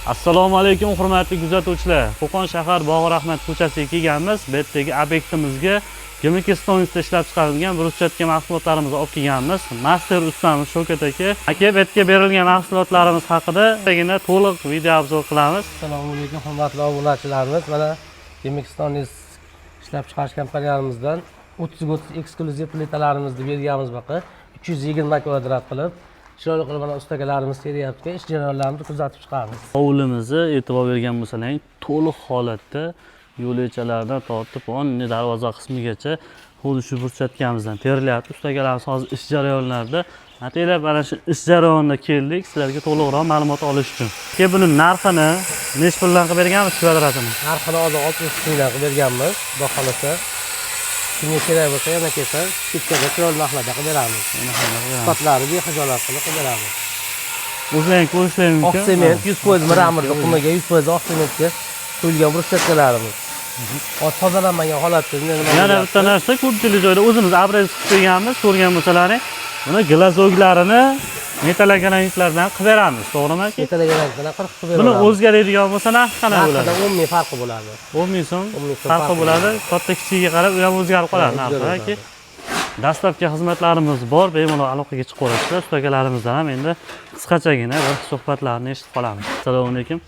Assalomu alaykum hurmatli kuzatuvchilar. Qo'qon shahar Bog'ir Ahmad ko'chasiga kelganmiz. Bu yerdagi obyektimizga Gemikistonda ishlab chiqarilgan bruschatka mahsulotlarimizni olib kelganmiz. Master ustamiz Shavkat aka. Aka bu yerga berilgan mahsulotlarimiz haqida to'liq video obzor qilamiz. Assalomu alaykum hurmatli obunachilarimiz. Mana Gemikistonda ishlab chiqarish kompaniyamizdan 30 eksklyuziv plitalarimizni berganmiz baqa 220 kvadrat qilib. Chiroyli qilib mana ustakalarimiz teryapti, ish jarayonlarini kuzatib chiqamiz. Hovlimizni e'tibor bergan bo'lsangiz, to'liq holatda yo'lakchalardan tortib, darvoza qismigacha xuddi shu burchatkimizdan terilyapti. Ustakalarimiz hozir ish jarayonlarida. Ataylab mana shu ish jarayonida keldik, sizlarga to'liqroq ma'lumot olish uchun. Keyin buni narxini necha puldan qilib berganmiz kvadratini? Narxini hozir 60 mingdan qilib berganmiz, xudo xolasa. Kimga kerak bo'lsa yana kelsa, chekkaga chiroyli narxlarda qilib beramiz. Sifatlari behijolat qilib beramiz. O'zlaring ko'rishlaring mumkin. Oq sement 100% miramirga, qumaga 100% oq sementga qo'yilgan burchatkalarimiz. Hozir tozalanmagan holatda yana bitta narsa, ko'pchilik joyda o'zimiz abrez qilib qo'yganmiz, ko'rgan bo'lsalaring, buni glazoglarini metallogranitlardan qilib beramiz, to'g'rimi aka? Metallogranitlardan qilib beramiz. Buni o'zgaradigan bo'lsa narxi qanaqa bo'ladi? 10 ming farqi bo'ladi. 10 ming so'm farqi bo'ladi. Katta kichigiga qarab u ham o'zgarib qoladi narxi aka. Dastlabki xizmatlarimiz bor, bemalol aloqaga chiqaverasizlar. Ustakalarimizdan ham endi qisqachagina bir suhbatlarni eshitib qolamiz. Assalomu alaykum.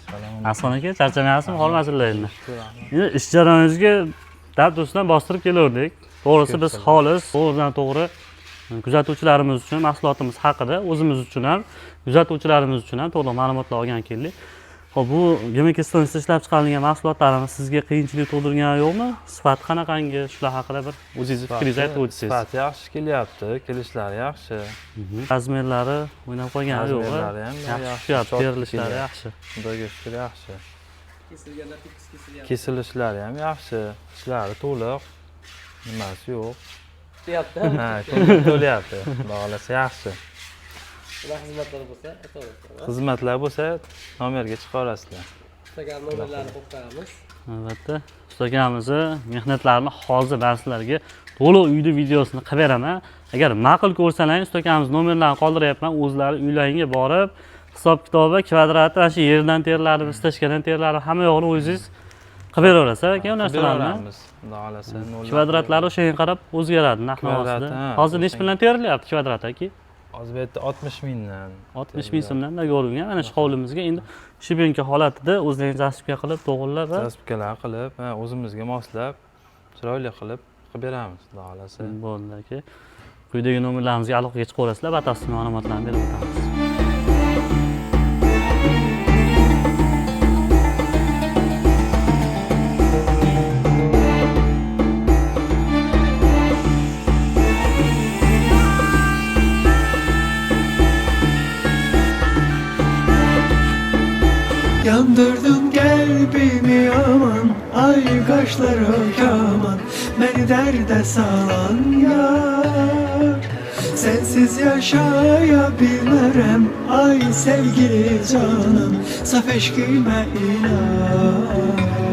Aslan aka, charchamayapsizmi? Hormasizlar endi. Endi ish jarayoningizga dabdusdan bostirib kelaverdik. To'g'risi biz xolis, to'g'ridan to'g'ri kuzatuvchilarimiz uchun mahsulotimiz haqida, o'zimiz uchun ham, kuzatuvchilarimiz uchun ham to'liq ma'lumotlar olgan keldik. Xo'p, bu Gemikistonda ishlab chiqarilgan mahsulotlarimiz sizga qiyinchilik tug'dirgani yo'qmi? Sifati qanaqangi? Shular haqida bir o'zingiz fikringizni aytib o'tsangiz. Sifati yaxshi kelyapti, kelishlari yaxshi. Razmerlari o'ynab qolgani yo'q. Razmerlari ham Yaxshi, berilishlari yaxshi. Xudoga shukr yaxshi. Kesilishlari ham yaxshi, ishlari to'liq. Nimasi yo'q. Deyapti. Ha, ko'ngil to'lyapti. Xudo xolasa yaxshi. Xizmatlar bo'lsa, aytaverasiz. Xizmatlar bo'lsa, nomerga chiqaverasizlar. Ustakan nomerlarini qo'yib Albatta, ustakamizni mehnatlarini hozir men sizlarga to'liq uyda videosini qilib beraman. Agar ma'qul ko'rsalaring, ustakamiz nomerlarini qoldiryapman. O'zlari uylaringga borib, hisob-kitobi, kvadrati, mana shu yerdan terilarni, istashgan terilarni hamma yo'g'ini o'zingiz qilib beraverasiz aka, u narsalarni. Xudo xolasa. Kvadratlari o'shaga qarab o'zgaradi narx-navosida. Hozir necha puldan terilyapti kvadrat aka? Hozir bu yerda 60 mingdan. 60 ming so'mdan dogorilgan. Mana shu hovlimizga endi shibenka holatida o'zlaringiz zasipka qilib, to'g'irlab, Zasipkalar qilib, o'zimizga moslab, chiroyli qilib beramiz, xudo xolasa. Bo'ldi aka. Quyidagi nomerlarimizga aloqaga chiqaverasizlar, batafsil ma'lumotlarni berib o'tamiz. Yandırdın kalbimi aman, ay kaşları kaman, beni derde salan yar. Sensiz yaşayabilmem, ay sevgili canım, saf eşkime inan.